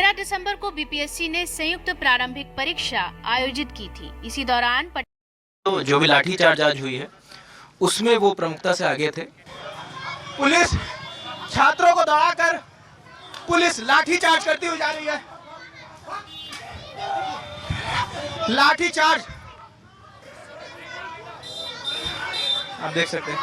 13 दिसंबर को बीपीएससी ने संयुक्त प्रारंभिक परीक्षा आयोजित की थी। इसी दौरान तो जो भी लाठीचार्ज आज हुई है उसमें वो प्रमुखता से आगे थे। पुलिस छात्रों को दौड़ाकर पुलिस लाठीचार्ज करती हुई जा रही है। लाठीचार्ज आप देख सकते हैं।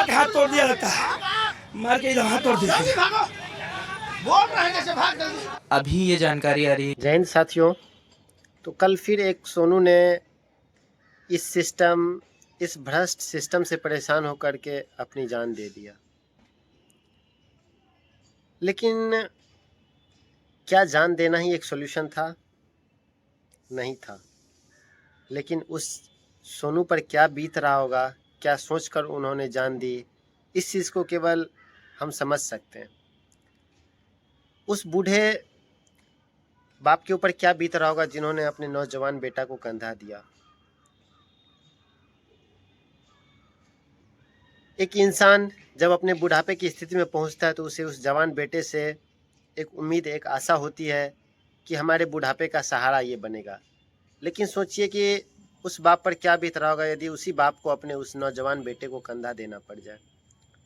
हाथ तोड़ दिया लगता है, मार के इधर हाथ तोड़ दिया। बोल रहे हैं जैसे भाग जल्दी। अभी ये जानकारी आ रही है। जय हिंद साथियों। तो कल फिर एक सोनू ने इस भ्रष्ट सिस्टम से परेशान होकर के अपनी जान दे दिया। लेकिन क्या जान देना ही एक सॉल्यूशन था? नहीं था। लेकिन उस सोनू पर क्या बीत रहा होगा, क्या सोचकर उन्होंने जान दी, इस चीज़ को केवल हम समझ सकते हैं। उस बूढ़े बाप के ऊपर क्या बीत रहा होगा जिन्होंने अपने नौजवान बेटा को कंधा दिया। एक इंसान जब अपने बुढ़ापे की स्थिति में पहुंचता है तो उसे उस जवान बेटे से एक उम्मीद, एक आशा होती है कि हमारे बुढ़ापे का सहारा ये बनेगा। लेकिन सोचिए कि उस बाप पर क्या बीत रहा होगा यदि उसी बाप को अपने उस नौजवान बेटे को कंधा देना पड़ जाए।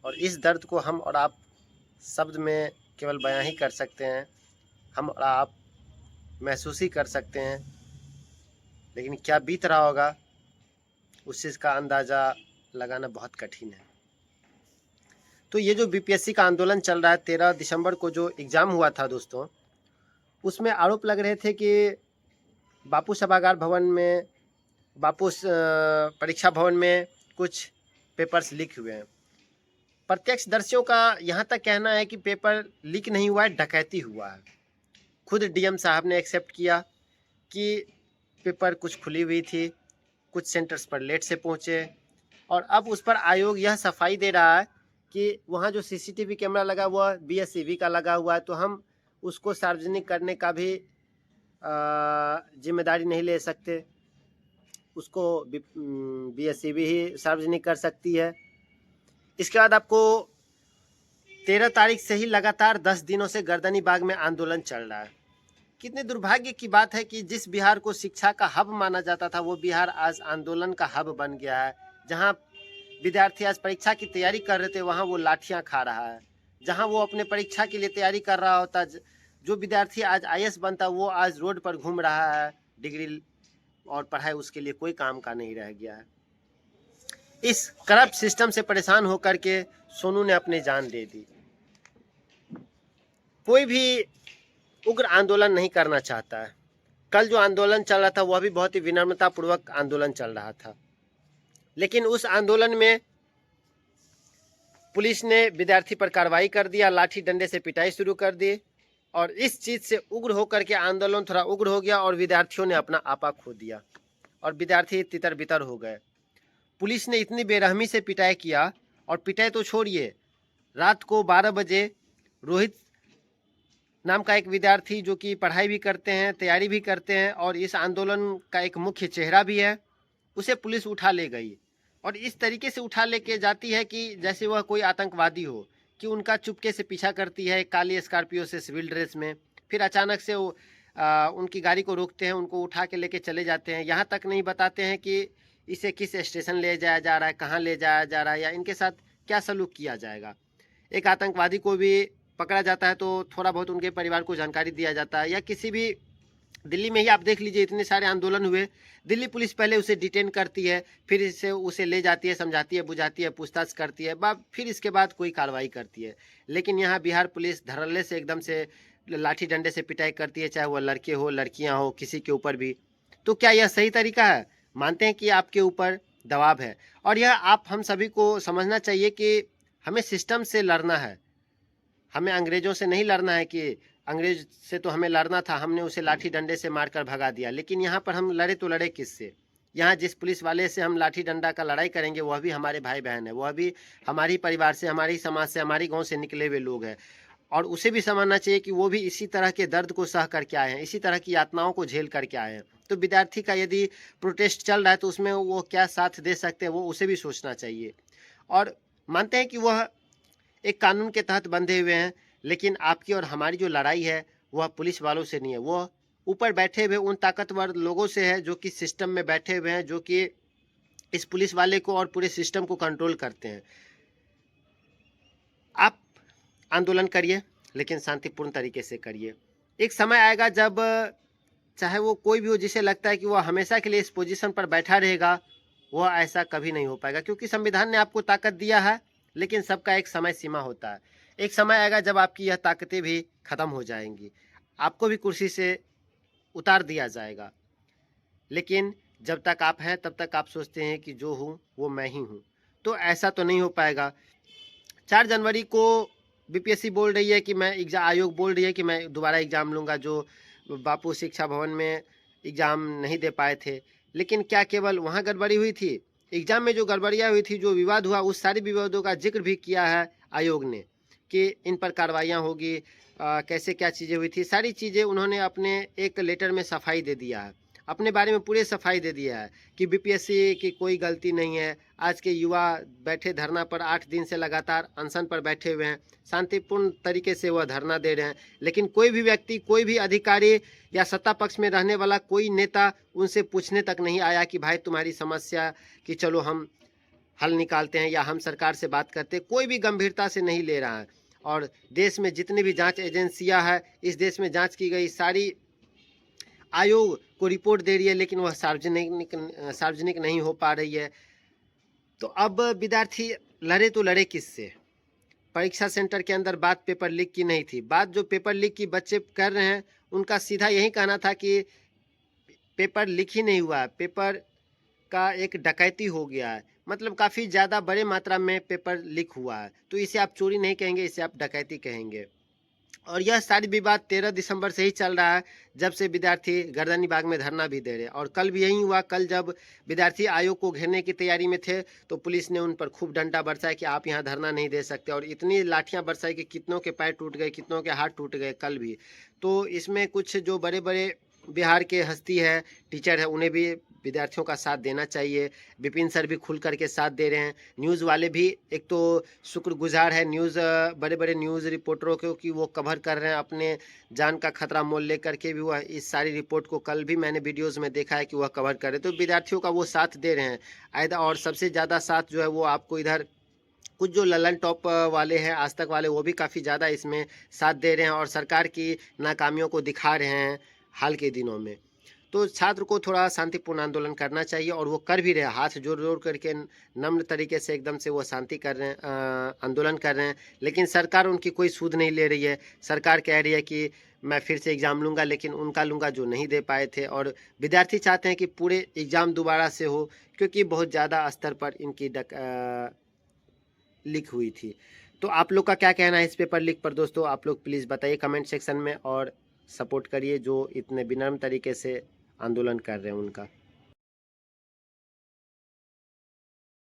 और इस दर्द को हम और आप शब्द में केवल बयां ही कर सकते हैं, हम और आप महसूस ही कर सकते हैं। लेकिन क्या बीत रहा होगा उस चीज़ का अंदाज़ा लगाना बहुत कठिन है। तो ये जो बीपीएससी का आंदोलन चल रहा है, 13 दिसंबर को जो एग्ज़ाम हुआ था दोस्तों, उसमें आरोप लग रहे थे कि बापू सभागार भवन में, बापू परीक्षा भवन में कुछ पेपर्स लीक हुए हैं। प्रत्यक्षदर्शियों का यहाँ तक कहना है कि पेपर लीक नहीं हुआ है, डकैती हुआ है। खुद डीएम साहब ने एक्सेप्ट किया कि पेपर कुछ खुली हुई थी, कुछ सेंटर्स पर लेट से पहुँचे। और अब उस पर आयोग यह सफाई दे रहा है कि वहाँ जो सीसीटीवी कैमरा लगा हुआ बीएसईबी का लगा हुआ है, तो हम उसको सार्वजनिक करने का भी जिम्मेदारी नहीं ले सकते। उसको बीएसईबी ही सार्वजनिक कर सकती है। इसके बाद आपको 13 तारीख से ही लगातार 10 दिनों से गर्दनी बाग में आंदोलन चल रहा है। कितने दुर्भाग्य की बात है कि जिस बिहार को शिक्षा का हब माना जाता था वो बिहार आज आंदोलन का हब बन गया है। जहां विद्यार्थी आज परीक्षा की तैयारी कर रहे थे वहां वो लाठियां खा रहा है। जहां वो अपने परीक्षा के लिए तैयारी कर रहा होता, जो विद्यार्थी आज आईएएस बनता वो आज रोड पर घूम रहा है। डिग्री और पढ़ाई उसके लिए कोई काम का नहीं रह गया है। इस करप्ट सिस्टम से परेशान होकर के सोनू ने अपनी जान दे दी। कोई भी उग्र आंदोलन नहीं करना चाहता है। कल जो आंदोलन चल रहा था वह भी बहुत ही विनम्रतापूर्वक आंदोलन चल रहा था। लेकिन उस आंदोलन में पुलिस ने विद्यार्थी पर कार्रवाई कर दिया, लाठी डंडे से पिटाई शुरू कर दी। और इस चीज़ से उग्र होकर के आंदोलन थोड़ा उग्र हो गया और विद्यार्थियों ने अपना आपा खो दिया और विद्यार्थी तितर बितर हो गए। पुलिस ने इतनी बेरहमी से पिटाई किया, और पिटाई तो छोड़िए, रात को 12 बजे रोहित नाम का एक विद्यार्थी जो कि पढ़ाई भी करते हैं, तैयारी भी करते हैं और इस आंदोलन का एक मुख्य चेहरा भी है, उसे पुलिस उठा ले गई। और इस तरीके से उठा लेके जाती है कि जैसे वह कोई आतंकवादी हो, कि उनका चुपके से पीछा करती है काली स्कॉर्पियो से सिविल ड्रेस में। फिर अचानक से वो उनकी गाड़ी को रोकते हैं, उनको उठा के लेके चले जाते हैं। यहाँ तक नहीं बताते हैं कि इसे किस स्टेशन ले जाया जा रहा है, कहाँ ले जाया जा रहा है या इनके साथ क्या सलूक किया जाएगा। एक आतंकवादी को भी पकड़ा जाता है तो थोड़ा बहुत उनके परिवार को जानकारी दिया जाता है। या किसी भी, दिल्ली में ही आप देख लीजिए, इतने सारे आंदोलन हुए, दिल्ली पुलिस पहले उसे डिटेन करती है, फिर उसे ले जाती है, समझाती है, बुझाती है, पूछताछ करती है, फिर इसके बाद कोई कार्रवाई करती है। लेकिन यहाँ बिहार पुलिस धड़ल्ले से एकदम से लाठी डंडे से पिटाई करती है, चाहे वह लड़के हो, लड़कियाँ हो, किसी के ऊपर भी। तो क्या यह सही तरीका है? मानते हैं कि आपके ऊपर दबाव है, और यह आप हम सभी को समझना चाहिए कि हमें सिस्टम से लड़ना है। हमें अंग्रेजों से नहीं लड़ना है कि अंग्रेज से तो हमें लड़ना था, हमने उसे लाठी डंडे से मारकर भगा दिया। लेकिन यहाँ पर हम लड़े तो लड़े किससे? यहाँ जिस पुलिस वाले से हम लाठी डंडा का लड़ाई करेंगे वह भी हमारे भाई बहन है, वह भी हमारी परिवार से, हमारी समाज से, हमारी गांव से निकले हुए लोग हैं। और उसे भी समझना चाहिए कि वो भी इसी तरह के दर्द को सह करके आए हैं, इसी तरह की यातनाओं को झेल करके आए हैं। तो विद्यार्थी का यदि प्रोटेस्ट चल रहा है तो उसमें वो क्या साथ दे सकते हैं, वो उसे भी सोचना चाहिए। और मानते हैं कि वह एक कानून के तहत बंधे हुए हैं, लेकिन आपकी और हमारी जो लड़ाई है वह पुलिस वालों से नहीं है, वह ऊपर बैठे हुए उन ताकतवर लोगों से है जो कि सिस्टम में बैठे हुए हैं, जो कि इस पुलिस वाले को और पूरे सिस्टम को कंट्रोल करते हैं। आप आंदोलन करिए, लेकिन शांतिपूर्ण तरीके से करिए। एक समय आएगा जब चाहे वो कोई भी हो, जिसे लगता है कि वह हमेशा के लिए इस पोजीशन पर बैठा रहेगा, वह ऐसा कभी नहीं हो पाएगा, क्योंकि संविधान ने आपको ताकत दिया है, लेकिन सबका एक समय सीमा होता है। एक समय आएगा जब आपकी यह ताकतें भी खत्म हो जाएंगी, आपको भी कुर्सी से उतार दिया जाएगा। लेकिन जब तक आप हैं तब तक आप सोचते हैं कि जो हूँ वो मैं ही हूँ, तो ऐसा तो नहीं हो पाएगा। 4 जनवरी को बीपीएससी बोल रही है कि मैं आयोग बोल रही है कि मैं दोबारा एग्ज़ाम लूँगा, जो बापू शिक्षा भवन में एग्ज़ाम नहीं दे पाए थे। लेकिन क्या केवल वहाँ गड़बड़ी हुई थी? एग्ज़ाम में जो गड़बड़ियाँ हुई थी, जो विवाद हुआ, उस सारी विवादों का जिक्र भी किया है आयोग ने कि इन पर कार्रवाइयाँ होगी, कैसे क्या चीज़ें हुई थी, सारी चीज़ें उन्होंने अपने एक लेटर में सफाई दे दिया है, अपने बारे में पूरे सफाई दे दिया है कि बीपीएससी की कोई गलती नहीं है। आज के युवा बैठे धरना पर 8 दिन से लगातार अनशन पर बैठे हुए हैं, शांतिपूर्ण तरीके से वह धरना दे रहे हैं, लेकिन कोई भी व्यक्ति, कोई भी अधिकारी या सत्ता पक्ष में रहने वाला कोई नेता उनसे पूछने तक नहीं आया कि भाई तुम्हारी समस्या कि चलो हम हल निकालते हैं या हम सरकार से बात करते हैं। कोई भी गंभीरता से नहीं ले रहा है। और देश में जितनी भी जांच एजेंसियां हैं, इस देश में जांच की गई सारी आयोग को रिपोर्ट दे रही है, लेकिन वह सार्वजनिक नहीं हो पा रही है। तो अब विद्यार्थी लड़े तो लड़े किससे? परीक्षा सेंटर के अंदर बात पेपर लीक की नहीं थी। बात जो पेपर लीक की बच्चे कर रहे हैं, उनका सीधा यही कहना था कि पेपर लीक ही नहीं हुआ है, पेपर का एक डकैती हो गया है, मतलब काफ़ी ज़्यादा बड़े मात्रा में पेपर लीक हुआ है। तो इसे आप चोरी नहीं कहेंगे, इसे आप डकैती कहेंगे। और यह सारी विवाद 13 दिसंबर से ही चल रहा है, जब से विद्यार्थी गर्दनी बाग में धरना भी दे रहे हैं। और कल भी यही हुआ। कल जब विद्यार्थी आयोग को घेरने की तैयारी में थे, तो पुलिस ने उन पर खूब डंडा बरसाया कि आप यहाँ धरना नहीं दे सकते, और इतनी लाठियाँ बरसाई कि कितनों के पैर टूट गए, कितनों के हाथ टूट गए कल भी। तो इसमें कुछ जो बड़े बड़े बिहार के हस्ती है, टीचर है, उन्हें भी विद्यार्थियों का साथ देना चाहिए। विपिन सर भी खुल करके साथ दे रहे हैं। न्यूज़ वाले भी एक तो शुक्रगुजार है, न्यूज़ बड़े बड़े न्यूज़ रिपोर्टरों को कि वो कवर कर रहे हैं, अपने जान का खतरा मोल लेकर के भी वह इस सारी रिपोर्ट को कल भी मैंने वीडियोज़ में देखा है कि वह कवर कर रहे हैं। तो विद्यार्थियों का वो साथ दे रहे हैं। और सबसे ज़्यादा साथ जो है वो आपको इधर कुछ जो ललन टॉप वाले हैं, आज तक वाले, वो भी काफ़ी ज़्यादा इसमें साथ दे रहे हैं और सरकार की नाकामियों को दिखा रहे हैं हाल के दिनों में। तो छात्र को थोड़ा शांतिपूर्ण आंदोलन करना चाहिए, और वो कर भी रहे हैं, हाथ जोड़ जोड़ करके नम्र तरीके से एकदम से वो शांति कर रहे हैं, आंदोलन कर रहे हैं। लेकिन सरकार उनकी कोई सूद नहीं ले रही है। सरकार कह रही है कि मैं फिर से एग्ज़ाम लूँगा, लेकिन उनका लूँगा जो नहीं दे पाए थे। और विद्यार्थी चाहते हैं कि पूरे एग्ज़ाम दोबारा से हो, क्योंकि बहुत ज़्यादा स्तर पर इनकी लीक हुई थी। तो आप लोग का क्या कहना है इस पेपर लीक पर दोस्तों? आप लोग प्लीज़ बताइए कमेंट सेक्शन में, और सपोर्ट करिए जो इतने विनम्र तरीके से आंदोलन कर रहे हैं उनका।